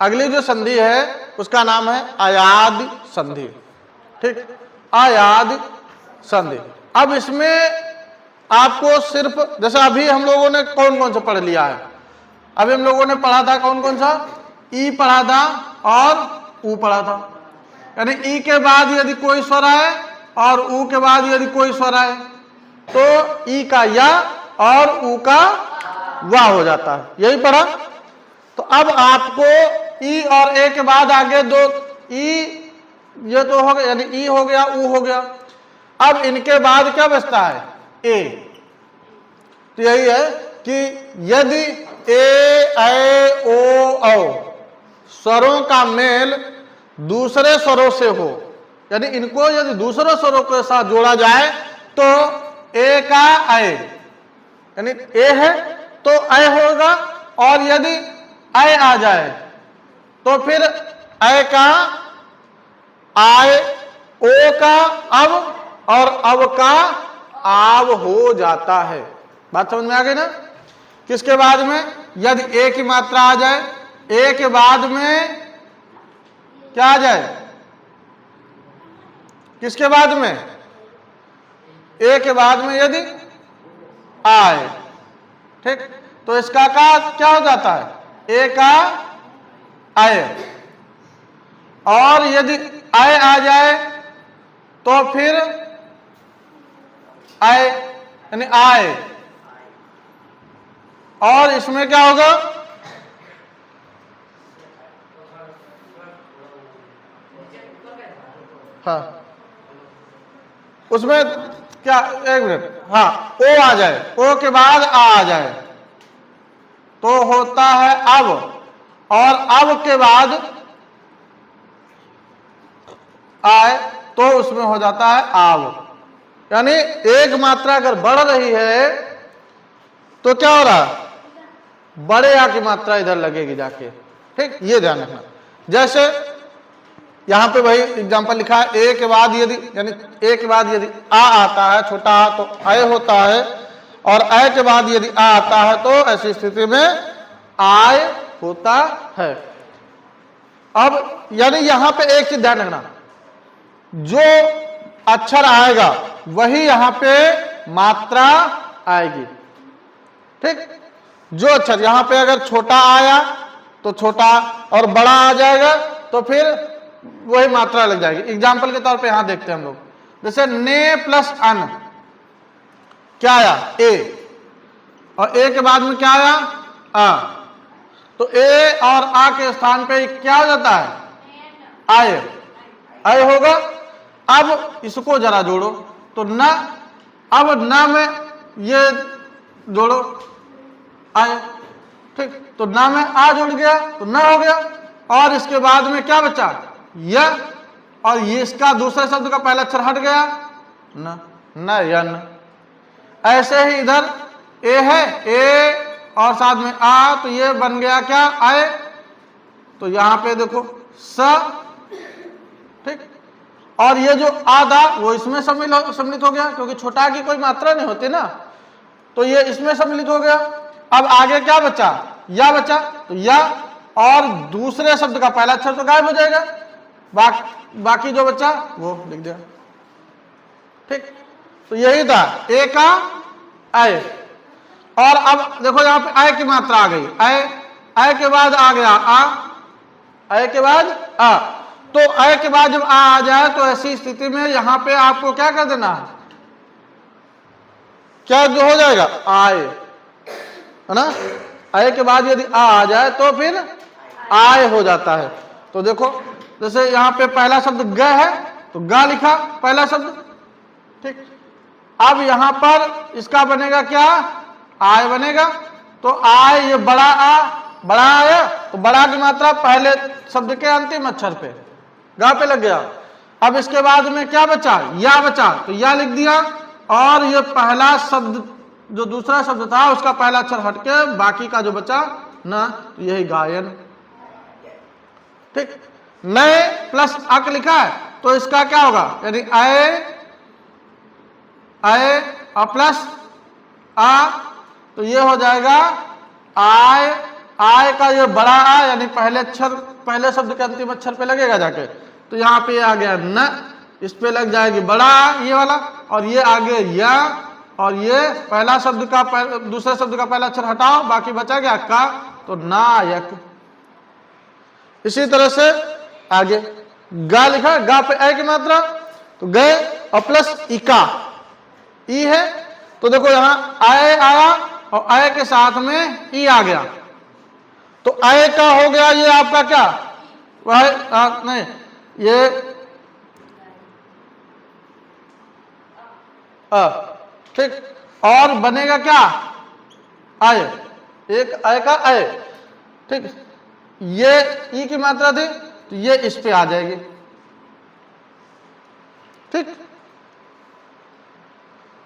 अगली जो संधि है उसका नाम है अयाद संधि। ठीक, अयाद संधि। अब इसमें आपको सिर्फ जैसे अभी हम लोगों ने कौन कौन सा पढ़ लिया है, अभी हम लोगों ने पढ़ा था कौन कौन सा, ई पढ़ा था और ऊ पढ़ा था। यानी ई के बाद यदि कोई स्वर आए और ऊ के बाद यदि कोई स्वर आए तो ई का या और ऊ का वा हो जाता है, यही पढ़ा। तो अब आपको ई और ए के बाद आगे दो ई, ये तो हो गया, यानी ई हो गया, ऊ हो गया। अब इनके बाद क्या बचता है, ए। तो यही है कि यदि ए, ऐ, ओ, औ स्वरों का मेल दूसरे स्वरों से हो, यानी इनको यदि दूसरे स्वरों के साथ जोड़ा जाए तो ए का ऐ, यानी ए है तो ऐ होगा, और यदि ऐ आ जाए तो फिर ऐ का आय, ओ का अब और अब का आव हो जाता है। बात समझ में आ गई ना। किसके बाद में, यदि ए की मात्रा आ जाए, ए के बाद में क्या आ जाए, किसके बाद में, ए के बाद में यदि आए, ठीक, तो इसका का क्या हो जाता है, ए का आय, और यदि आय आ जाए तो फिर आय यानी आय, और इसमें क्या होगा, हाँ उसमें क्या, एक मिनट, हाँ ओ आ जाए, ओ के बाद आ जाए तो होता है अब, और अब के बाद आए तो उसमें हो जाता है आव। यानी एक मात्रा अगर बढ़ रही है तो क्या हो रहा है, बड़े आ की मात्रा इधर लगेगी जाके। ठीक, ये ध्यान रखना। जैसे यहां पे वही एग्जांपल लिखा है, ए के बाद यदि, यानी ए के बाद यदि आ आता है छोटा आ तो ऐ होता है, और ऐ के बाद यदि आ आता है तो ऐसी स्थिति में आय होता है। अब यानी यहां पे एक चीज ध्यान रखना, जो अक्षर आएगा वही यहां पे मात्रा आएगी। ठीक, जो अक्षर यहां पे अगर छोटा आया तो छोटा, और बड़ा आ जाएगा तो फिर वही मात्रा लग जाएगी। एग्जाम्पल के तौर पे यहां देखते हैं हम लोग, जैसे ने प्लस अन, क्या आया, ए, और ए के बाद में क्या आया, आ, तो ए और आ के स्थान पे क्या हो जाता है, आय, आय होगा। अब इसको जरा जोड़ो तो न, अब न में ये जोड़ो आय, ठीक, तो न में आ जुड़ गया तो न हो गया, और इसके बाद में क्या बचा, य, और ये इसका दूसरे शब्द का पहला अक्षर हट गया, न, न यन। ऐसे ही इधर ए है, ए और साथ में आ, तो ये बन गया क्या, आय, तो यहां पे देखो स, ठीक, और ये जो आ था वो इसमें सम्मिलित हो गया, क्योंकि छोटा की कोई मात्रा नहीं होती ना, तो ये इसमें सम्मिलित हो गया। अब आगे क्या बचा, या बचा, तो या और दूसरे शब्द का पहला अक्षर तो गायब हो जाएगा, बाकी जो बचा वो लिख दिया। ठीक, तो यही था ए का आय, और अब देखो यहां पे आय की मात्रा आ गई, आय, आय के बाद आ गया आ, आय के बाद आ, तो आय के बाद जब आ जाए तो ऐसी स्थिति में यहां पे आपको क्या कर देना है, क्या जो हो जाएगा, आय, है ना। आय के बाद यदि आ जाए तो फिर आय हो जाता है। तो देखो जैसे यहां पे पहला शब्द ग है तो ग लिखा पहला शब्द, ठीक, अब यहां पर इसका बनेगा क्या, आय बनेगा, तो आय, ये बड़ा आ, बड़ा आया तो बड़ा की मात्रा पहले शब्द के अंतिम अक्षर पे गा पे लग गया। अब इसके बाद में क्या बचा, या बचा, तो या लिख दिया, और ये पहला शब्द जो दूसरा शब्द था उसका पहला अक्षर हटके बाकी का जो बचा न, तो यही गायन। ठीक, नए प्लस अक लिखा है तो इसका क्या होगा, यानी आय, आय और प्लस आ, तो ये हो जाएगा आय आय का ये बड़ा आ यानी पहले अक्षर, पहले शब्द के अंतिम अक्षर पे लगेगा जाके, तो यहाँ पे आ गया न, इस पे लग जाएगी बड़ा आ ये वाला, और ये आगे या, और ये पहला शब्द का दूसरे शब्द का पहला अक्षर हटाओ, बाकी बचा गया का, तो नायक। इसी तरह से आगे गा लिखा, गा पे ए की मात्रा, तो गए और प्लस इका, ई है, तो देखो यहां आए आया और आए के साथ में ई आ गया, तो आए का हो गया ये आपका क्या, वह नहीं ये ठीक, और बनेगा क्या आए, एक आए का आए, ठीक, ये ई की मात्रा थी तो ये इस पे आ जाएगी, ठीक,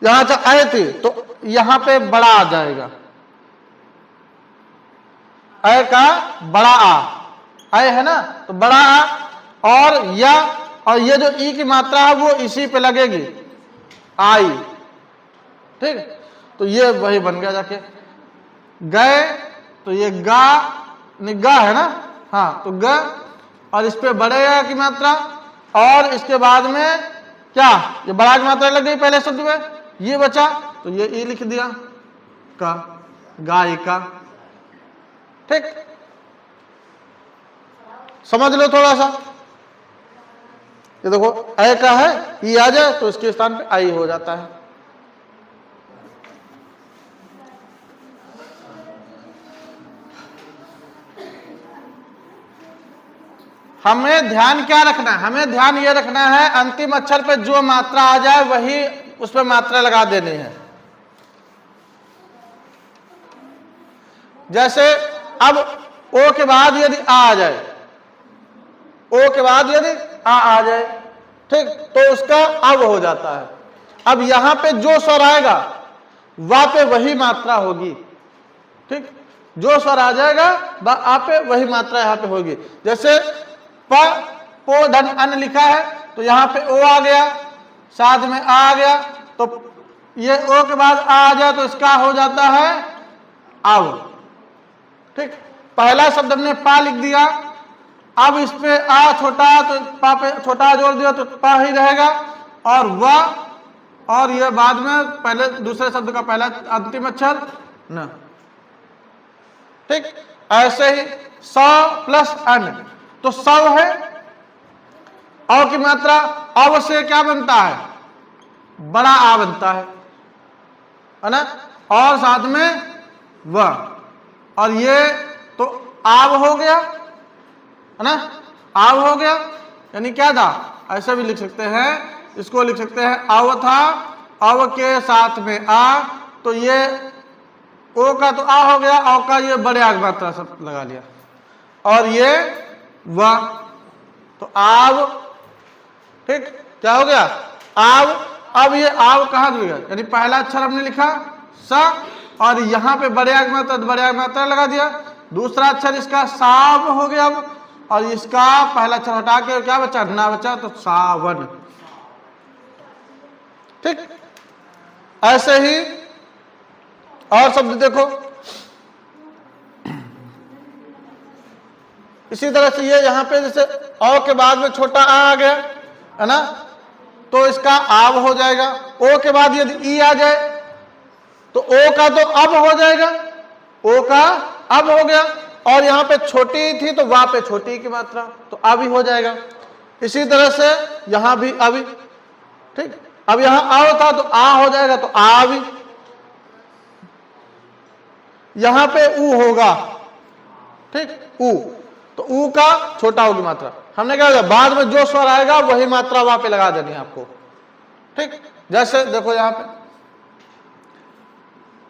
यहां से आए थी तो यहां पे बड़ा आ जाएगा, आय का बड़ा आ, आय है ना, तो बड़ा आ, और या, और ये जो ई की मात्रा है वो इसी पे लगेगी आई, ठीक, तो ये वही बन गया जाके गए, तो ये गा निगा है ना, हाँ, तो ग, और इस पे बड़े आ की मात्रा, और इसके बाद में क्या, ये बड़ा की मात्रा लग गई पहले शब्द में, ये बचा तो ये ई लिख दिया का, गाय का, ठीक, समझ लो थोड़ा सा, ये देखो ए का है, ई आ जाए तो इसके स्थान पे आई हो जाता है। हमें ध्यान क्या रखना है, हमें ध्यान ये रखना है अंतिम अक्षर पे जो मात्रा आ जाए वही उस पर मात्रा लगा देनी है। जैसे अब ओ के बाद यदि आ जाए, ओ के बाद यदि आ जाए, ठीक, तो उसका अब हो जाता है। अब यहां पे जो स्वर आएगा वहां पे वही मात्रा होगी, ठीक, जो स्वर आ जाएगा आ पे वही मात्रा यहां पे होगी। जैसे प पो धन अन लिखा है तो यहां पे ओ आ गया, साथ में आ गया, तो ये ओ के बाद आ जाए तो इसका हो जाता है अब, ठीक, पहला शब्द हमने पा लिख दिया, अब इस पे आ छोटा तो पा पे छोटा जोड़ दिया तो पा ही रहेगा, और वह, और ये बाद में पहले दूसरे शब्द का पहला अंतिम अक्षर न, ठीक, ऐसे ही स प्लस अन, तो सव है, अ की मात्रा अव से क्या बनता है, बड़ा आ बनता है ना, और साथ में वह, और ये तो आव हो गया है ना, आव हो गया, यानी क्या था, ऐसे भी लिख सकते हैं, इसको लिख सकते हैं अव था, अव के साथ में आ, तो ये ओ का तो आ हो गया, औ का ये बड़े आ की मात्रा सब लगा लिया, और ये वह, तो आव, ठीक, क्या हो गया आव। अब ये आव कहां जुड़ गया, यानी पहला अक्षर हमने लिखा स, और यहां पे बड़े आ की मात्रा, बड़े आ की मात्रा लगा दिया, दूसरा अक्षर इसका साव हो गया अब, और इसका पहला अक्षर हटा के क्या बचा, ना बचा, तो सावन, ठीक। ऐसे ही और शब्द देखो, इसी तरह से ये यहां पे जैसे औ के बाद में छोटा आ गया है ना, तो इसका आव हो जाएगा, ओ के बाद यदि ई आ जाए तो ओ का तो अब हो जाएगा, ओ का अब हो गया, और यहां पे छोटी थी तो वहां पे छोटी की मात्रा, तो अब ही हो जाएगा। इसी तरह से यहां भी अभी, ठीक, अब यहां आओ था तो आ हो जाएगा, तो आ भी, यहां पे ऊ होगा, ठीक, ऊ, तो ऊ का छोटा होगी मात्रा, हमने क्या किया, बाद में जो स्वर आएगा वही मात्रा वहां पे लगा देनी है आपको, ठीक। जैसे देखो यहां पे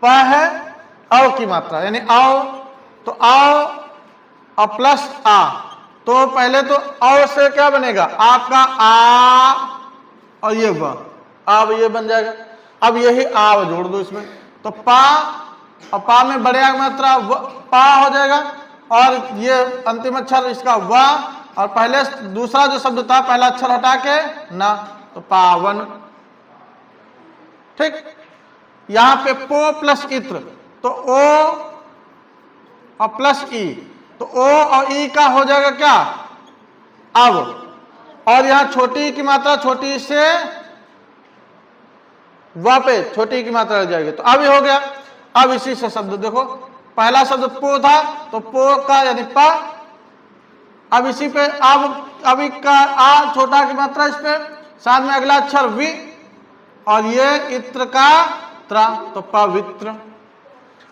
प है अव की मात्रा, यानी आओ, तो आओ और प्लस आ, तो पहले तो अव से क्या बनेगा, आपका आ, और ये व, अब ये बन जाएगा, अब यही आव जोड़ दो इसमें, तो पा, और पा में बड़े आ मात्रा पा हो जाएगा, और ये अंतिम अक्षर इसका व, और पहले दूसरा जो शब्द था पहला अक्षर हटा के ना, तो पावन, ठीक। यहां पे पो प्लस इत्र, तो ओ और प्लस ई, तो ओ और ई का हो जाएगा क्या अब, और यहां छोटी ई की मात्रा छोटी ई से वापस छोटी ई की मात्रा लग जाएगी, तो अब ये हो गया। अब इसी से शब्द देखो, पहला शब्द पो था तो पो का यानी पा, अब इसी पे अब का आ छोटा की मात्रा इस पे, साथ में अगला अक्षर वि, और ये इत्र का त्रा, तो पवित्र।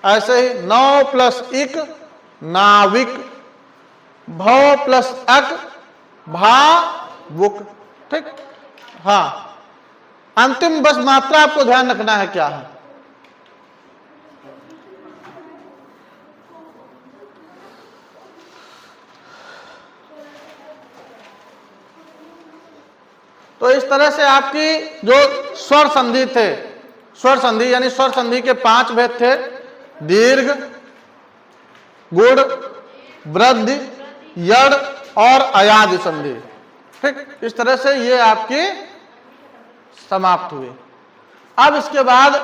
ऐसे ही नौ प्लस इक नाविक, भौ प्लस अक भावुक। ठीक, हाँ, अंतिम बस मात्रा आपको ध्यान रखना है क्या है। तो इस तरह से आपकी जो स्वर संधि थे, स्वर संधि यानी स्वर संधि के 5 भेद थे, दीर्घ, गुड़, वृद्धि, यड़ और अयादि संधि। ठीक, इस तरह से ये आपकी समाप्त हुई। अब इसके बाद